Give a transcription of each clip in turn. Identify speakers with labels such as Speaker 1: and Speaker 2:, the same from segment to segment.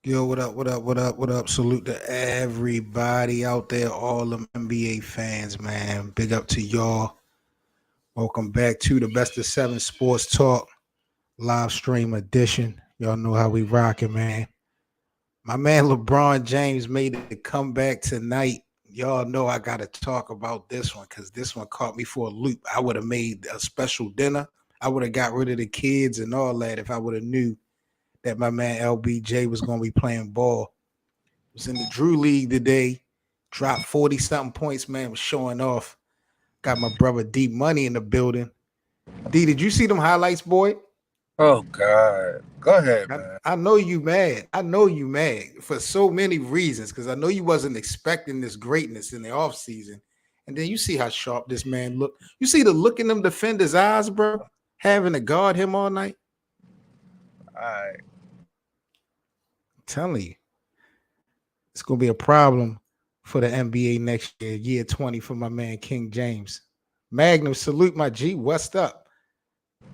Speaker 1: Yo, what up, what up, what up, what up? Salute to everybody out there, all them NBA fans, man. Big up to y'all. Welcome back to the Best of 7 Sports Talk live stream edition. Y'all know how we rocking, man. My man LeBron James made a comeback tonight. Y'all know I got to talk about this one because this one caught me for a loop. I would have made a special dinner. I would have got rid of the kids and all that if I would have knew that my man LBJ was going to be playing ball. Was in the Drew League today. Dropped 40-something points, man. Was showing off. Got my brother D Money in the building. D, did you see them highlights, boy?
Speaker 2: Oh, God. Go ahead, man.
Speaker 1: I know you mad. I know you mad for so many reasons because I know you wasn't expecting this greatness in the offseason. And then you see how sharp this man looked. You see the look in them defenders' eyes, bro, having to guard him all night.
Speaker 2: All right.
Speaker 1: Telling you, it's gonna be a problem for the NBA next year, year 20 for my man King James. Magnum, salute my G. What's up?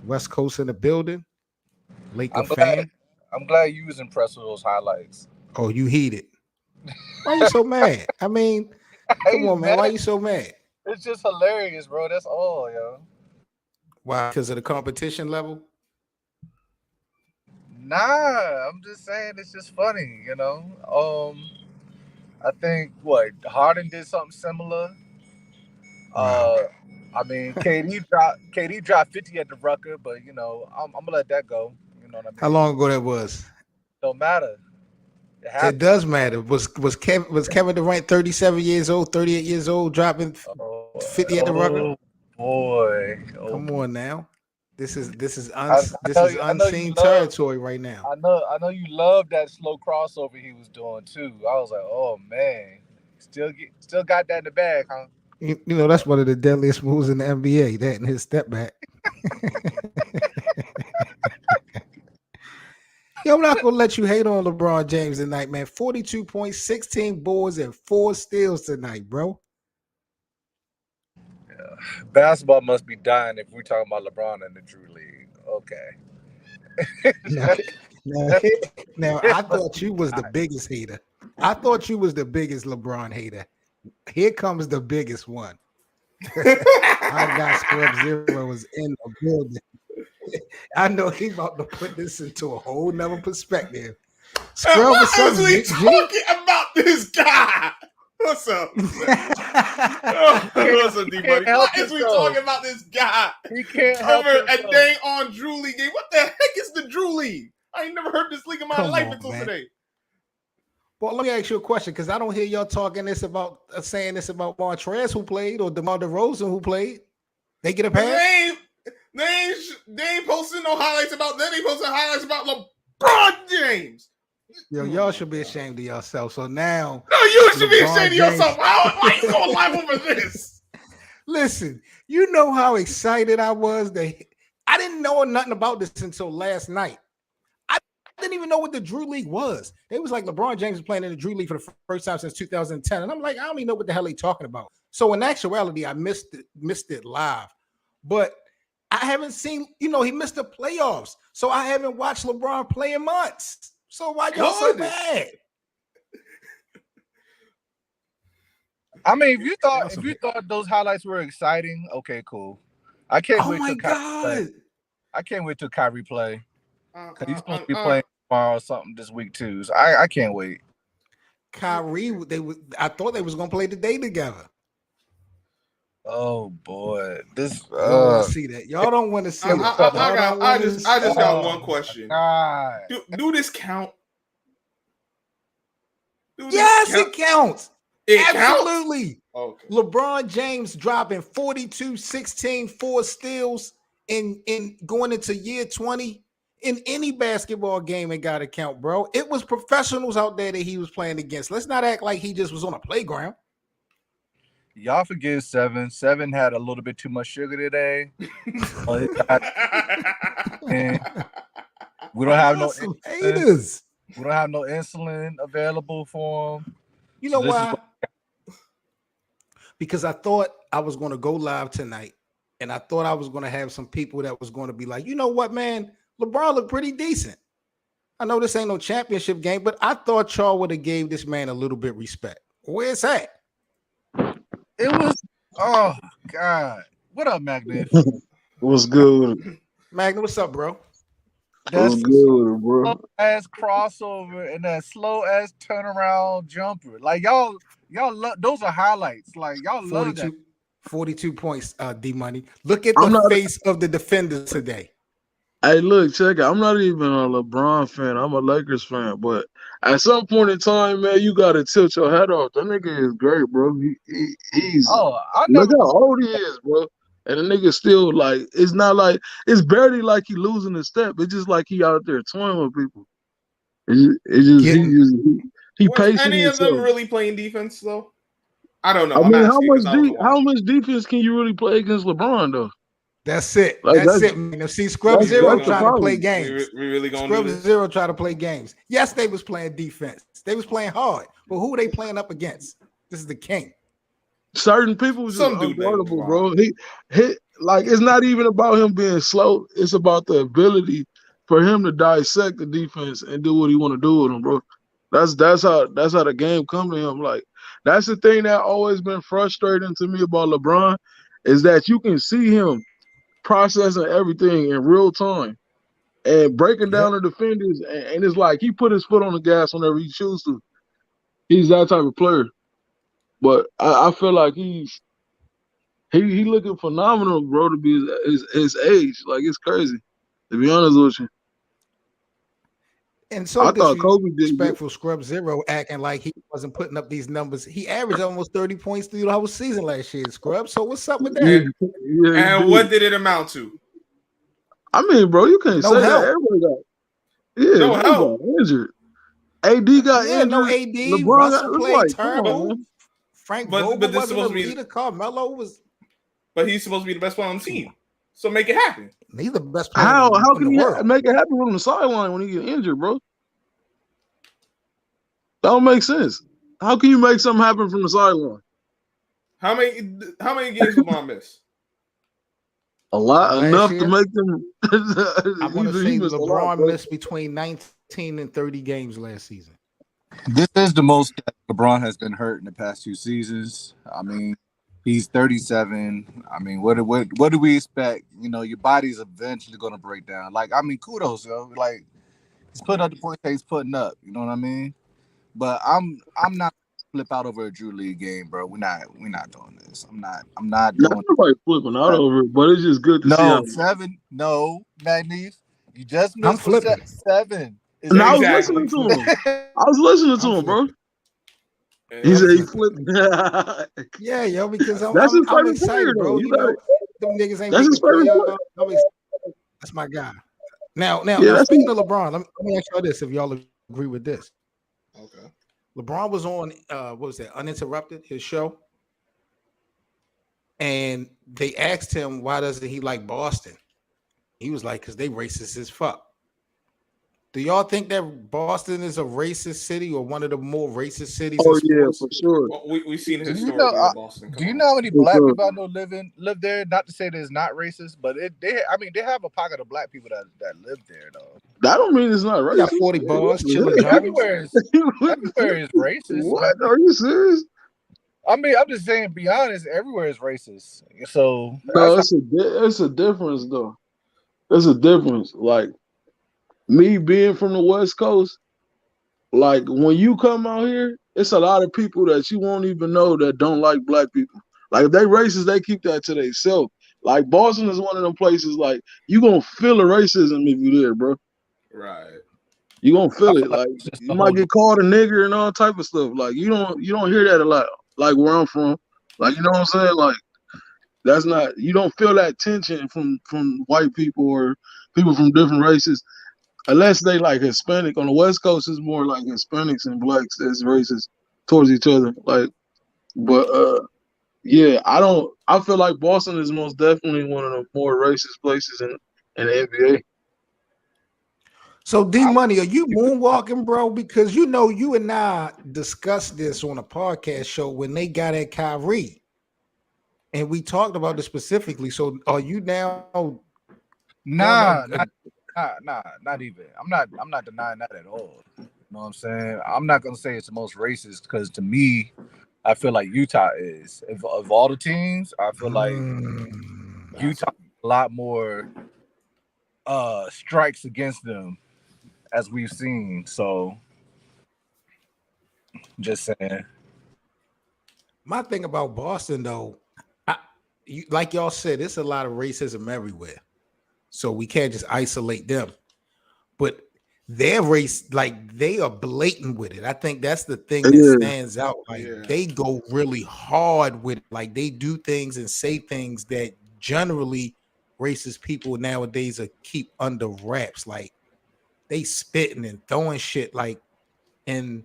Speaker 1: West Coast in the building. Laker fan.
Speaker 2: I'm glad you was impressed with those highlights.
Speaker 1: Oh, you heated. Why you so mad? I mean, come on, man. Why you so mad?
Speaker 2: It's just hilarious, bro. That's all, yo.
Speaker 1: Why? Because of the competition level?
Speaker 2: Nah, I'm just saying it's just funny, you know. I think Harden did something similar. I mean, KD dropped 50 at the Rucker, but you know, I'm gonna let that go. You know what I mean?
Speaker 1: How long ago that was?
Speaker 2: Don't matter.
Speaker 1: It does matter. Was Kevin Durant 37 years old, 38 years old, dropping 50 at the Rucker?
Speaker 2: Boy,
Speaker 1: come on now. This is unseen territory right now.
Speaker 2: I know you love that slow crossover he was doing too. I was like, oh man, still got that in the bag, huh?
Speaker 1: You know, that's one of the deadliest moves in the NBA, that and his step back. Yo, I'm not going to let you hate on LeBron James tonight, man. 42 points, 16 boards, and 4 steals tonight, bro.
Speaker 2: Yeah. Basketball must be dying if we're talking about LeBron in the Drew League. Okay.
Speaker 1: Now, I thought you was the biggest hater. I thought you was the biggest LeBron hater. Here comes the biggest one. I got Scrub Zero is in the building. I know he's about to put this into a whole nother perspective. Scrub, what's up,
Speaker 3: talking about this guy? What's up? What's up, D-Buddy? Why is we talking about this guy?
Speaker 2: He can't help
Speaker 3: over a day on Drew League game. What the heck is the Drew League? I ain't never heard this league in my life until today.
Speaker 1: Well, let me ask you a question because I don't hear y'all saying this about Montrezl who played or DeMar DeRozan who played. They get a pass?
Speaker 3: They ain't posting no highlights about them. They posting highlights about LeBron James.
Speaker 1: Yo, y'all should be ashamed of yourself. So now,
Speaker 3: no, you should be ashamed of yourself. Why you going live over this?
Speaker 1: Listen, you know how excited I was. I didn't know nothing about this until last night. I didn't even know what the Drew League was. It was like LeBron James was playing in the Drew League for the first time since 2010, and I'm like, I don't even know what the hell he's talking about. So in actuality, I missed it live, but I haven't seen. You know, he missed the playoffs, so I haven't watched LeBron play in months. So why y'all so bad?
Speaker 2: I mean, if you thought those highlights were exciting, okay, cool. I can't wait till Kyrie play. I can't wait till Kyrie play. Because he's supposed to be playing tomorrow or something this week too. So I can't wait.
Speaker 1: Kyrie, I thought they was gonna play the day together.
Speaker 3: Oh boy, this
Speaker 1: y'all want to see that? Y'all don't want to see it.
Speaker 3: I just got one question. Do this count?
Speaker 1: Yes, it counts.
Speaker 3: It
Speaker 1: Absolutely.
Speaker 3: Counts? Okay.
Speaker 1: LeBron James dropping 42, 16, 4 steals in going into year 20 in any basketball game. It got to count, bro. It was professionals out there that he was playing against. Let's not act like he just was on a playground.
Speaker 2: Y'all forget Seven. Seven had a little bit too much sugar today. And we don't have no
Speaker 1: Some
Speaker 2: insulin.
Speaker 1: haters.
Speaker 2: We don't have no insulin available for him.
Speaker 1: You know why? Because I thought I was going to go live tonight, and I thought I was going to have some people that was going to be like, you know what, man, LeBron looked pretty decent. I know this ain't no championship game, but I thought y'all would have gave this man a little bit respect. Where's that?
Speaker 2: It was, oh God. What up, Magnet?
Speaker 4: What's good?
Speaker 1: Magna, what's up, bro?
Speaker 4: What's good, bro?
Speaker 2: Slow ass crossover and that slow ass turnaround jumper. Like y'all love those are highlights. Like y'all love that.
Speaker 1: 42 points, D Money. Look at the face of the defenders today.
Speaker 4: Hey, look, check it. I'm not even a LeBron fan. I'm a Lakers fan. But at some point in time, man, you got to tilt your head off. That nigga is great, bro. He's look how old he is, bro. And the nigga still, like, it's not like, it's barely like he losing a step. It's just like he out there toying with people. He
Speaker 3: Was
Speaker 4: pacing
Speaker 3: any of them
Speaker 4: himself.
Speaker 3: really playing defense, though? I don't know.
Speaker 4: I mean, how much defense can you really play against LeBron, though?
Speaker 1: That's it.
Speaker 4: Like,
Speaker 1: that's it, man. See, Scrub Zero trying to play games.
Speaker 3: We really gonna
Speaker 1: Scrub Zero trying to play games. Yes, they was playing defense. They was playing hard. But who are they playing up against? This is the king.
Speaker 4: Certain people just unguardable, bro. He like it's not even about him being slow. It's about the ability for him to dissect the defense and do what he want to do with them, bro. That's how the game come to him. Like that's the thing that always been frustrating to me about LeBron is that you can see him processing everything in real time and breaking down the defenders, and it's like he put his foot on the gas whenever he chooses to. He's that type of player. But I feel like he looking phenomenal, bro, to be his age. Like it's crazy, to be honest with you.
Speaker 1: And so I thought Kobe did respectful Scrub Zero acting like he wasn't putting up these numbers. He averaged almost 30 points through the whole season last year, Scrub. So what's up with that?
Speaker 3: And what did it amount to?
Speaker 4: I mean, bro, you can't say that. Everybody got got injured. AD got injured.
Speaker 1: No AD.
Speaker 4: LeBron
Speaker 1: Russell played terrible. Frank Vogel
Speaker 3: but this
Speaker 1: wasn't
Speaker 3: supposed to be
Speaker 1: leader. Carmelo was.
Speaker 3: But he's supposed to be the best player on the team. So make it happen.
Speaker 1: He's the best player.
Speaker 4: How can you make it happen from the sideline when he get injured, bro? That don't make sense. How can you make something happen from the sideline?
Speaker 3: How many games LeBron miss?
Speaker 4: A lot, enough to make them.
Speaker 1: I want to say LeBron missed between 19 and 30 games last season.
Speaker 2: This is the most that LeBron has been hurt in the past 2 seasons. I mean, he's 37. I mean, what do we expect? You know, your body's eventually going to break down. Like, I mean, kudos, yo. Like, he's putting up the points that he's putting up. You know what I mean? But I'm not flip out over a Drew League game, bro. We're not doing this. I'm not doing.
Speaker 4: Nobody flipping out over it, but it's just good to see.
Speaker 2: Magnus, you just missed. I'm flipping 7.
Speaker 4: And I was listening to him. Bro. He said he flipped.
Speaker 1: Yeah, yo, because I'm excited, bro. You know, them niggas ain't making playoffs. That's my guy. Now, speaking of LeBron, let me ask y'all this: if y'all agree with this.
Speaker 3: Okay.
Speaker 1: LeBron was on what was that? Uninterrupted, his show. And they asked him why doesn't he like Boston? He was like, because they racist as fuck. Do y'all think that Boston is a racist city or one of the more racist cities?
Speaker 4: Oh yeah, for sure.
Speaker 3: Well, we've seen historically in Boston.
Speaker 2: Do you know how many black people I know live there? Not to say that it's not racist, but they have a pocket of black people that live there though.
Speaker 4: That don't mean it's not racist.
Speaker 1: Got 40 bars, chilling.
Speaker 2: Everywhere is racist.
Speaker 4: What? Are you serious?
Speaker 2: I mean, I'm just saying. Be honest, everywhere is racist. So
Speaker 4: no, it's a difference though. There's a difference. Like me being from the West Coast, like when you come out here, it's a lot of people that you won't even know that don't like black people. Like if they racist, they keep that to themselves. Like Boston is one of them places like you gonna feel the racism if you're there, bro.
Speaker 3: Right.
Speaker 4: You gonna
Speaker 2: I
Speaker 4: feel
Speaker 2: feel
Speaker 4: it.
Speaker 2: like
Speaker 4: Like
Speaker 2: it's just
Speaker 4: you
Speaker 2: the
Speaker 4: might
Speaker 2: whole.
Speaker 4: get called a nigger and all type of stuff. Like you don't hear that a lot. Like where I'm from. Like you know what I'm saying? Like that's not you don't feel that tension from white people or people from different races unless they like Hispanic. On the West Coast, it's more like Hispanics and blacks that's racist towards each other. Like, but yeah, I feel like Boston is most definitely one of the more racist places in the NBA.
Speaker 1: So D Money, are you moonwalking, bro? Because you know you and I discussed this on a podcast show when they got at Kyrie. And we talked about this specifically. So are you now
Speaker 2: Nah, not even. I'm not denying that at all. You know what I'm saying? I'm not gonna say it's the most racist because to me, I feel like Utah is. If of all the teams, I feel like Utah has a lot more strikes against them as we've seen. So just saying.
Speaker 1: my thing about Boston though, like y'all said, it's a lot of racism everywhere. So we can't just isolate them. But their race, like they are blatant with it. I think that's the thing that
Speaker 4: Yeah,
Speaker 1: stands out. Like they go really hard with it. Like they do things and say things that generally racist people nowadays are keep under wraps. Like they spitting and throwing shit. Like and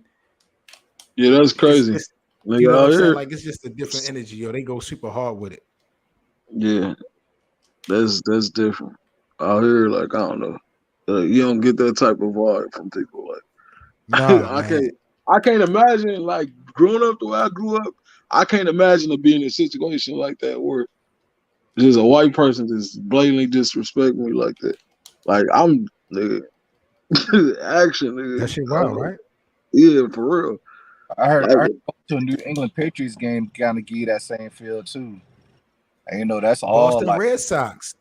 Speaker 4: yeah, that's crazy.
Speaker 1: it's you
Speaker 4: Nigga
Speaker 1: know what I'm
Speaker 4: out
Speaker 1: saying.
Speaker 4: here,
Speaker 1: Like it's just a different energy. Yo, they go super hard with it.
Speaker 4: yeah, that's different. Out here, like I don't know, you don't get that type of vibe from people. Like
Speaker 1: Nah,
Speaker 4: I
Speaker 1: man.
Speaker 4: can't imagine like growing up the way I grew up. I can't imagine to be in a situation like that where just a white person just blatantly disrespect me like that. Like I'm nigga, action nigga.
Speaker 1: That shit
Speaker 4: I don't
Speaker 1: wild,
Speaker 4: know.
Speaker 1: right?
Speaker 4: Yeah, for real.
Speaker 2: I
Speaker 4: Like
Speaker 2: heard going to a New England Patriots game kind of give you that same feel too. And you know that's all
Speaker 1: Boston
Speaker 2: like
Speaker 1: Red Sox.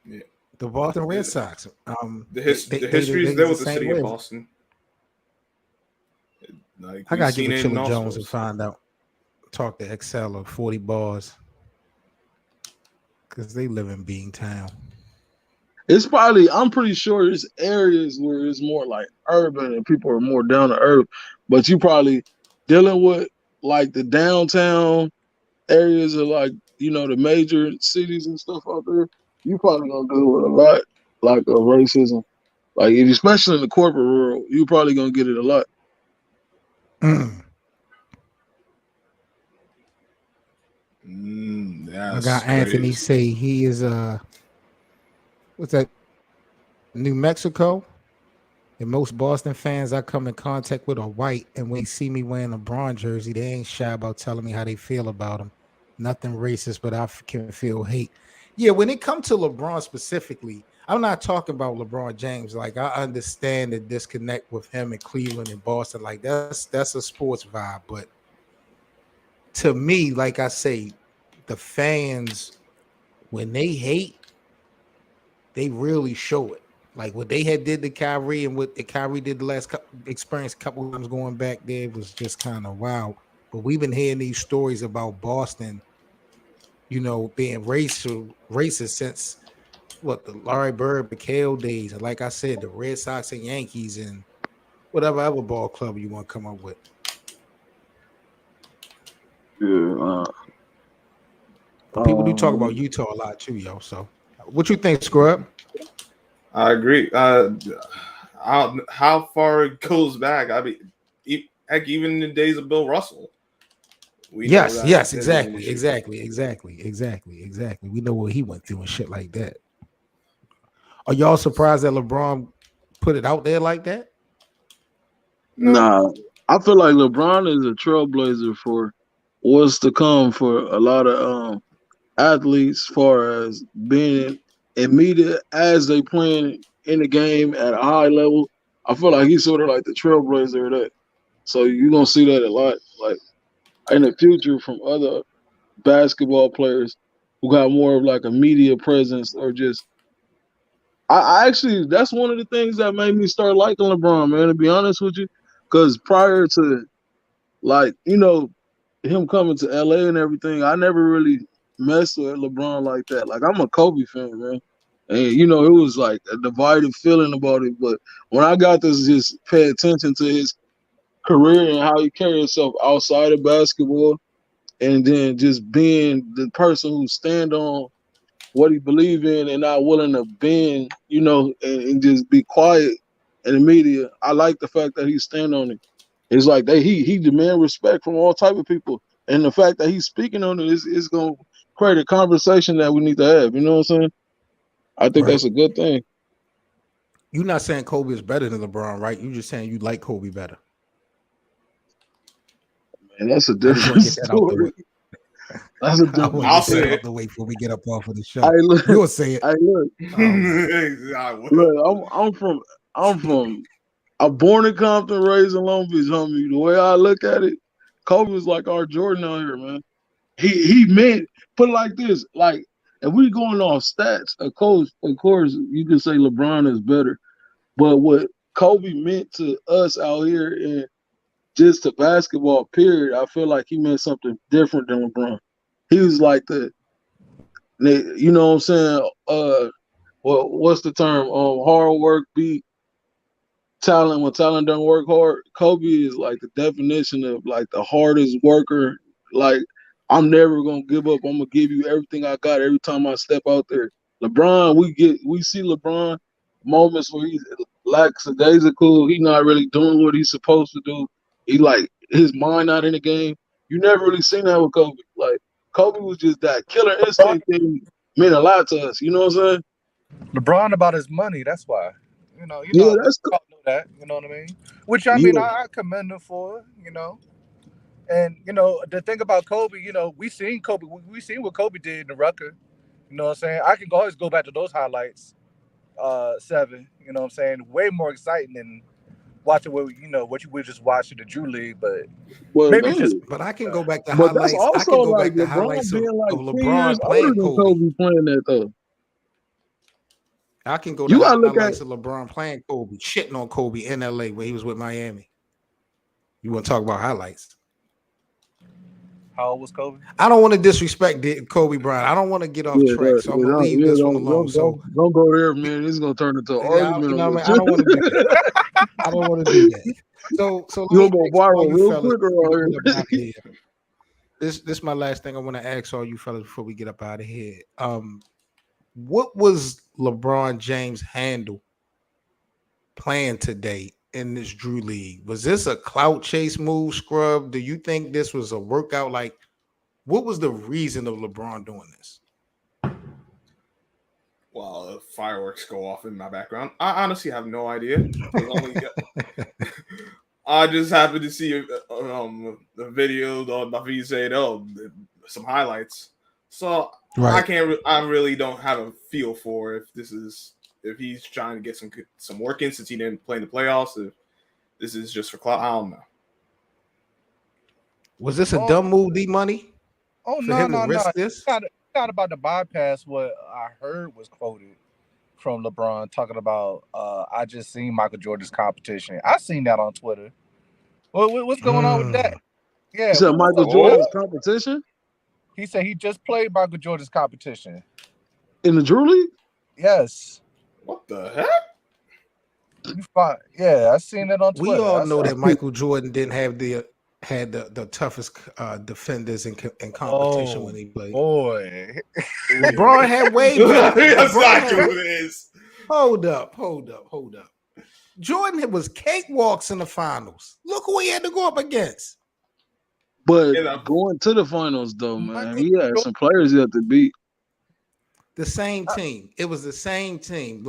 Speaker 3: Yeah.
Speaker 1: The Boston Red
Speaker 3: The,
Speaker 1: Sox.
Speaker 3: the history is
Speaker 1: They
Speaker 3: there
Speaker 1: the
Speaker 3: with the
Speaker 1: same
Speaker 3: city of
Speaker 1: way.
Speaker 3: Boston. Like
Speaker 1: I
Speaker 3: we've
Speaker 1: gotta get
Speaker 3: seen
Speaker 1: with
Speaker 3: it in
Speaker 1: Chilla
Speaker 3: all
Speaker 1: Jones and
Speaker 3: sports.
Speaker 1: find out. Talk to Excel of 40 bars because they live in Beantown.
Speaker 4: it's probably I'm pretty sure there's areas where it's more like urban and people are more down to earth, but you probably dealing with like the downtown areas of like the major cities and stuff out there. You probably gonna deal with a lot like of racism, like especially in the corporate world. You probably gonna get it a lot.
Speaker 1: I
Speaker 3: That's
Speaker 1: got Anthony
Speaker 3: crazy.
Speaker 1: say he is what's that? New Mexico. And most Boston fans I come in contact with are white, and when they see me wearing a LeBron jersey, they ain't shy about telling me how they feel about him. Nothing racist, but I can feel hate. Yeah, when it comes to LeBron specifically, I'm not talking about LeBron James. Like I understand the disconnect with him in Cleveland and Boston. Like that's a sports vibe, but to me, like I say, the fans when they hate, they really show it. Like what they had did to Kyrie and what the Kyrie did the last experience a couple times going back there was just kind of wild. But we've been hearing these stories about Boston, being racist since what the Larry Bird, McHale days, and like I said, the Red Sox and Yankees and whatever other ball club you want to come up with.
Speaker 4: Yeah.
Speaker 1: But people do talk about Utah a lot too, yo. So, what you think, Scrub?
Speaker 3: I agree. How far it goes back? I mean, heck, even in the days of Bill Russell, we know
Speaker 1: Yes,
Speaker 3: that
Speaker 1: yes,
Speaker 3: it was an
Speaker 1: exactly,
Speaker 3: issue.
Speaker 1: exactly. We know what he went through and shit like that. Are y'all surprised that LeBron put it out there like that?
Speaker 3: No,
Speaker 4: Nah, I feel like LeBron is a trailblazer for what's to come for a lot of athletes, as far as being in media as they playing in the game at a high level. I feel like he's sort of like the trailblazer of that. So you're gonna see that a lot, like in the future from other basketball players who got more of like a media presence or just. I actually that's one of the things that made me start liking LeBron, man. To be honest with you, because prior to like him coming to LA and everything, I never really messed with LeBron like that. Like I'm a Kobe fan, man. And it was like a divided feeling about it. But when I got to just pay attention to his career and how he carried himself outside of basketball, and then just being the person who stand on what he believe in and not willing to bend, and just be quiet in the media. I like the fact that he stand on it. It's like he demand respect from all type of people, and the fact that he's speaking on it is gonna create a conversation that we need to have. You know what I'm saying? I think that's a good thing.
Speaker 1: You're not saying Kobe is better than LeBron, right? You're just saying you like Kobe better.
Speaker 4: Man, that's a different story. That's a different.
Speaker 3: I'll say it
Speaker 1: out the way before we get up off of the show.
Speaker 4: Look,
Speaker 1: You'll say it.
Speaker 4: Look. Look, I'm from. I'm born in Compton, raised in Long Beach, homie. The way I look at it, Kobe was like our Jordan out here, man. He meant, put it like this, like if we going off stats, of course you can say LeBron is better, but what Kobe meant to us out here and just to basketball period, I feel like he meant something different than LeBron. He was like you know what I'm saying? What's the term? Hard work beat talent. When talent don't work hard, Kobe is like the definition of like the hardest worker. Like, I'm never gonna give up. I'm gonna give you everything I got every time I step out there. LeBron, we see LeBron moments where he's lackadaisical. He's not really doing what he's supposed to do. He like his mind not in the game. You never really seen that with Kobe. Like, Kobe was just that killer instinct thing meant a lot to us. You know what I'm saying?
Speaker 2: LeBron about his money. That's why.
Speaker 4: Yeah, that's cool.
Speaker 2: Know that. You know what I mean? Which I mean, I commend him for. And the thing about Kobe, we seen Kobe. We seen what Kobe did in the Rucker. You know what I'm saying? I can always go back to those highlights. 7. You know what I'm saying? Way more exciting than watching what you would just watch in the Drew League, but maybe just.
Speaker 1: But I can go back to
Speaker 4: but
Speaker 1: highlights.
Speaker 4: That's also
Speaker 1: I can go
Speaker 4: like
Speaker 1: back to
Speaker 4: LeBron
Speaker 1: highlights
Speaker 4: being like
Speaker 1: of
Speaker 4: 10
Speaker 1: LeBron
Speaker 4: years
Speaker 1: playing
Speaker 4: older than Kobe playing that though.
Speaker 1: I can go to highlights of LeBron playing Kobe, shitting on Kobe in LA when he was with Miami. You want to talk about highlights?
Speaker 2: How old was Kobe?
Speaker 1: I don't want to disrespect Kobe Bryant. I don't want to get off track, so I'm gonna leave this one alone.
Speaker 4: Don't go there, man. This is gonna turn into an argument.
Speaker 1: I don't want to do that. I don't want to do that. So
Speaker 4: you'll go viral real quick.
Speaker 1: Here. This is my last thing I want to ask all you fellas before we get up out of here. What was LeBron James' handle playing today in this Drew League? Was this a clout chase move, Scrub? Do you think this was a workout? Like, what was the reason of LeBron doing this?
Speaker 3: Well, fireworks go off in my background. I honestly have no idea. I just happened to see the video on my feed saying, some highlights. So right. I really don't have a feel for if he's trying to get some work in since he didn't play in the playoffs. If this is just for clout, I don't know.
Speaker 1: Was this a dumb move, D-Money?
Speaker 2: Oh, no. It's not about to bypass what I heard was quoted from LeBron talking about, I just seen Michael Jordan's competition. I seen that on Twitter. What's going on with that? Yeah,
Speaker 4: you said Michael Jordan's competition?
Speaker 2: He said he just played Michael Jordan's competition.
Speaker 4: In the Drew League?
Speaker 2: Yes.
Speaker 3: What the heck?
Speaker 2: Yeah, I seen it on Twitter.
Speaker 1: We all know that Michael Jordan didn't have the toughest defenders in competition when he played.
Speaker 2: Boy,
Speaker 1: LeBron had way better.
Speaker 3: That's not true. It is.
Speaker 1: Hold up. Jordan was cakewalks in the finals. Look who he had to go up against.
Speaker 4: But going to the finals, though, man, he had some players he had to beat.
Speaker 1: The same team. It was the same team.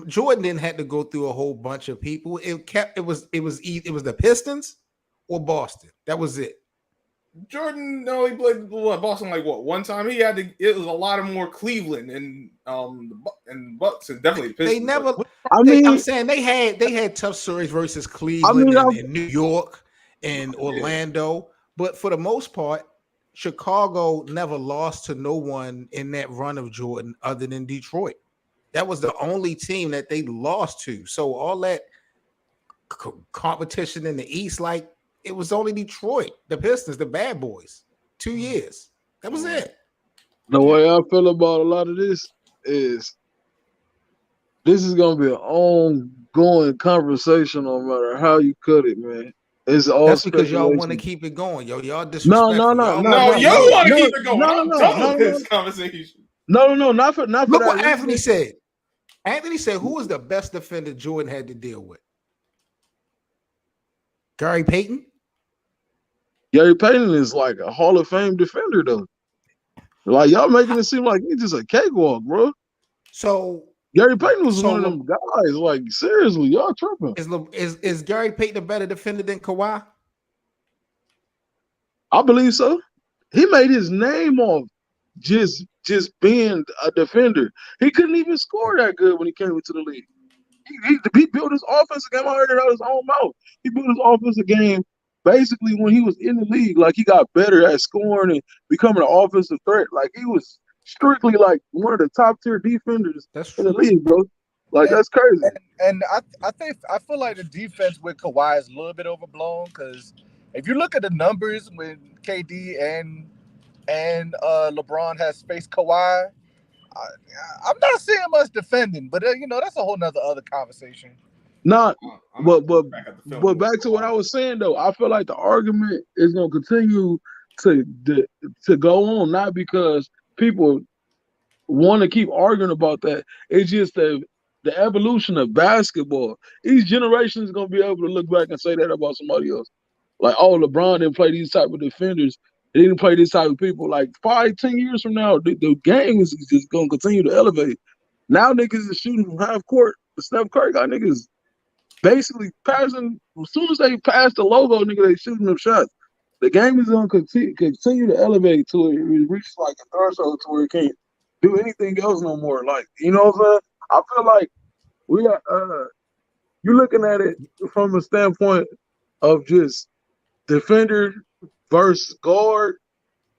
Speaker 1: Jordan didn't have to go through a whole bunch of people. It was the Pistons or Boston. That was it.
Speaker 3: Jordan he played Boston one time. It was a lot of more Cleveland and Bucks and definitely Pistons.
Speaker 1: They never. I'm saying they had tough stories versus Cleveland and New York and Orlando, but for the most part, Chicago never lost to no one in that run of Jordan other than Detroit. That was the only team that they lost to. So all that competition in the East, it was only Detroit, the Pistons, the bad boys. 2 years. That was it.
Speaker 4: The way I feel about a lot of this is this is gonna be an ongoing conversation, no matter how you cut it, man. It's all
Speaker 1: That's because y'all want to
Speaker 4: speculation.
Speaker 1: keep it going, yo. Y'all
Speaker 4: No,
Speaker 1: disrespectful. Y'all want
Speaker 3: No,
Speaker 1: to
Speaker 3: you
Speaker 1: say, yo,
Speaker 3: want to keep it going. I'm done with this conversation.
Speaker 4: No, not for
Speaker 1: look
Speaker 4: that
Speaker 1: what
Speaker 4: reason.
Speaker 1: Anthony said. Anthony said, who was the best defender Jordan had to deal with? Gary Payton?
Speaker 4: Gary Payton is like a Hall of Fame defender, though. Like y'all making it seem like he's just a cakewalk, bro.
Speaker 1: So
Speaker 4: Gary Payton was one of them guys. Like seriously, y'all tripping.
Speaker 1: Is Gary Payton a better defender than Kawhi?
Speaker 4: I believe so. He made his name off just being a defender. He couldn't even score that good when he came into the league. He built his offensive game. I heard it out of his own mouth. He built his offensive game basically when he was in the league. Like he got better at scoring and becoming an offensive threat. Like he was strictly like one of the top tier defenders in the league, bro. Like that's crazy.
Speaker 2: And I feel like the defense with Kawhi is a little bit overblown because if you look at the numbers when KD and LeBron has faced Kawhi, I'm not seeing much defending, but that's a whole nother other conversation.
Speaker 4: But back to what I was saying though, I feel like the argument is gonna continue to go on, not because people want to keep arguing about that. It's just the evolution of basketball. Each generation is gonna be able to look back and say that about somebody else. Like, oh, LeBron didn't play these type of defenders. He didn't play this type of people. Like 5-10 years from now, the game is just gonna continue to elevate. Now niggas is shooting from half court. Steph Curry got niggas basically passing. As soon as they pass the logo, nigga, they shooting them shots. The game is gonna continue to elevate to it reaches like a threshold to where it can't do anything else no more. Like, you know what I'm saying? I feel like we are you're looking at it from a standpoint of just defender versus guard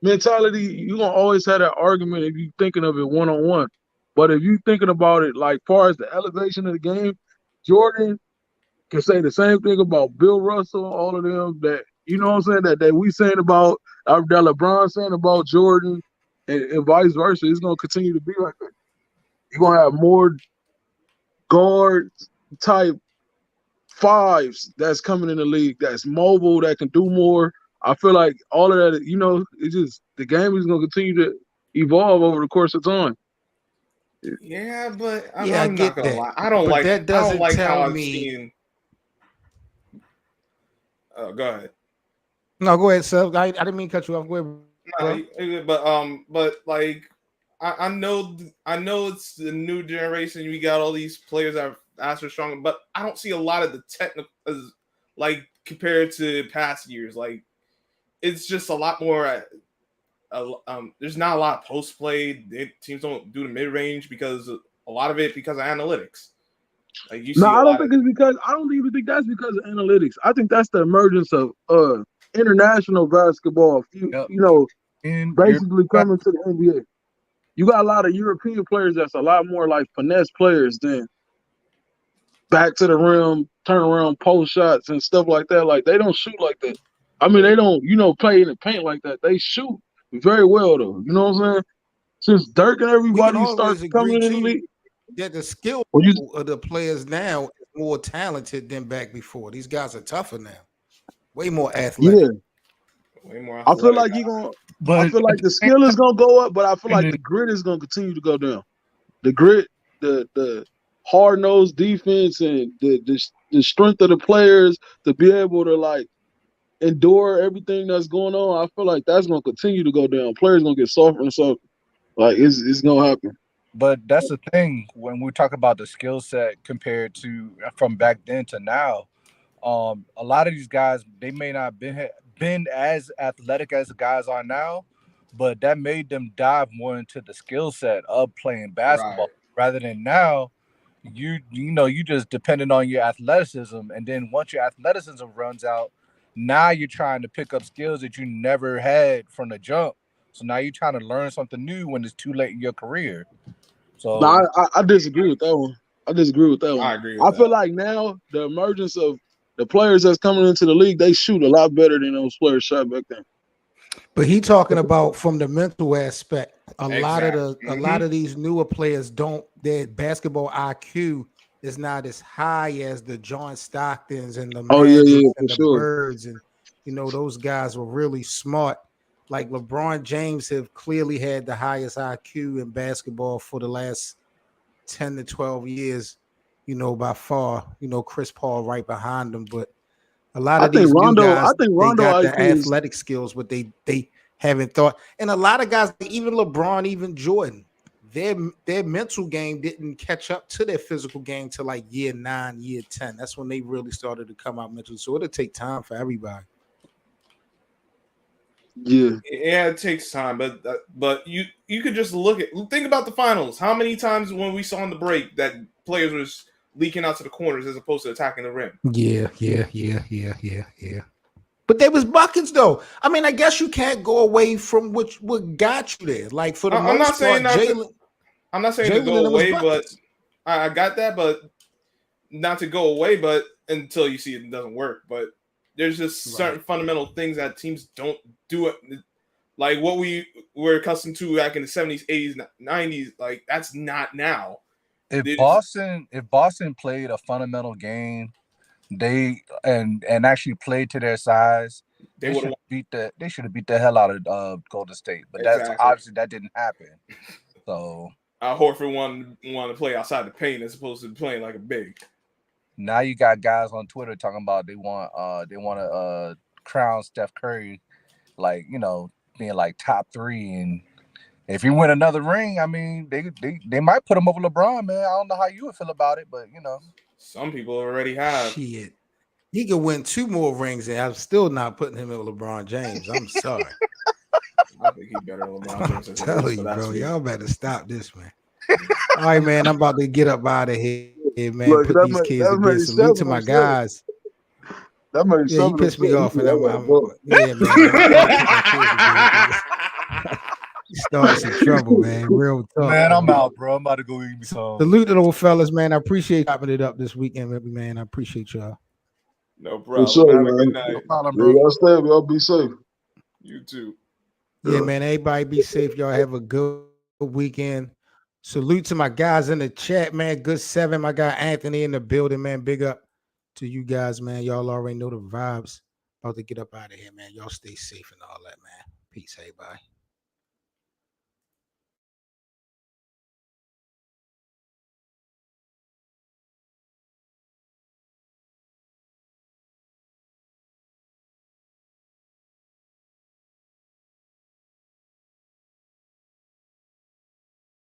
Speaker 4: mentality. You're gonna always have that argument if you're thinking of it one-on-one. But if you're thinking about it like far as the elevation of the game, Jordan can say the same thing about Bill Russell, all of them that, you know what I'm saying, that we saying about that LeBron saying about Jordan and vice versa. It's gonna continue to be like that. You're gonna have more guard type fives that's coming in the league, that's mobile, that can do more. I feel like all of that, it's just the game is gonna continue to evolve over the course of time.
Speaker 3: Yeah, but
Speaker 1: I
Speaker 3: I'm
Speaker 1: get
Speaker 3: not gonna
Speaker 1: that.
Speaker 3: lie. I don't like how I've seen. Go ahead.
Speaker 1: No, go ahead, Seth. I didn't mean to cut you off. Go ahead.
Speaker 3: No, but like I know it's the new generation. We got all these players that are stronger, but I don't see a lot of the technical like compared to past years. Like it's just a lot more. There's not a lot of post play. Teams don't do the mid range because a lot of analytics. Like you see,
Speaker 4: I don't even think that's because of analytics. I think that's the emergence of international basketball. Basically coming to the NBA. You got a lot of European players that's a lot more like finesse players than back to the rim, turn around, post shots and stuff like that. Like they don't shoot like that. I mean, they don't, play in the paint like that. They shoot very well though. You know what I'm saying? Since Dirk and everybody starts coming in the league.
Speaker 1: That the skill of the players now is more talented than back before. These guys are tougher now, way more athletic.
Speaker 4: Yeah, way more athletic. I feel like I feel like the skill is gonna go up, but I feel like the grit is gonna continue to go down. The grit, the hard-nosed defense, and the strength of the players to be able to like endure everything that's going on. I feel like that's gonna continue to go down. Players gonna get softer and softer. Like it's gonna happen.
Speaker 2: But that's the thing when we talk about the skill set compared to from back then to now. A lot of these guys, they may not been as athletic as the guys are now, but that made them dive more into the skill set of playing basketball rather than now. You just depending on your athleticism, and then once your athleticism runs out, now you're trying to pick up skills that you never had from the jump. So now you're trying to learn something new when it's too late in your career. So
Speaker 4: I disagree with that one. I agree with that. I feel like now the emergence of the players that's coming into the league, they shoot a lot better than those players shot back then.
Speaker 1: But he talking about from the mental aspect. a lot of these newer players their basketball IQ is not as high as the John Stocktons and the Magics and the Birds, and those guys were really smart. Like LeBron James have clearly had the highest IQ in basketball for the last 10 to 12 years, by far. Chris Paul right behind him, but a lot of these new guys, they got the athletic skills, but they haven't thought. And a lot of guys, even LeBron, even Jordan, their mental game didn't catch up to their physical game till like year 9, year 10. That's when they really started to come out mentally. So it'll take time for everybody.
Speaker 4: Yeah,
Speaker 3: it takes time, but you could just think about the finals. How many times when we saw in the break that players was leaking out to the corners as opposed to attacking the rim?
Speaker 1: Yeah. But they was buckets though. I mean, I guess you can't go away from what got you there. Like for the
Speaker 3: I'm not saying to go away, but I got that, but not to go away, but until you see it doesn't work. But there's just certain fundamental things that teams don't do it, like what we were accustomed to back in the 70s, 80s, 90s. Like that's not now.
Speaker 2: If Boston played a fundamental game, and actually played to their size, they should have beat the hell out of Golden State. But that's obviously that didn't happen. So
Speaker 3: Horford wanted to play outside the paint as opposed to playing like a big.
Speaker 2: Now you got guys on Twitter talking about they want to crown Steph Curry, like being like top 3, and if he win another ring, I mean they might put him over LeBron, man. I don't know how you would feel about it, but
Speaker 3: some people already have.
Speaker 1: Shit. He could win 2 more rings, and I'm still not putting him with LeBron James. I'm sorry.
Speaker 3: I think he better than LeBron James.
Speaker 1: I'm telling you, bro. Y'all better stop this, man. All right, man. I'm about to get up out of here, man.
Speaker 4: Look,
Speaker 1: put these kids to bed. Salute to my guys.
Speaker 4: That makes
Speaker 1: he pissed me off, and I'm man. Start some trouble, man. Real talk.
Speaker 2: Man, I'm out, bro. I'm about to go eat me some.
Speaker 1: Salute to those fellas, man. I appreciate chopping it up this weekend, man. I appreciate y'all.
Speaker 3: No problem.
Speaker 4: For sure,
Speaker 3: have
Speaker 4: man.
Speaker 3: a good night.
Speaker 2: No problem, bro.
Speaker 4: Y'all stay. Y'all be safe.
Speaker 3: You too.
Speaker 1: Yeah, man. Everybody be safe. Y'all have a good weekend. Salute to my guys in the chat, man. Good 7. My guy Anthony in the building, man. Big up to you guys, man. Y'all already know the vibes. About to get up out of here, man. Y'all stay safe and all that, man. Peace, everybody.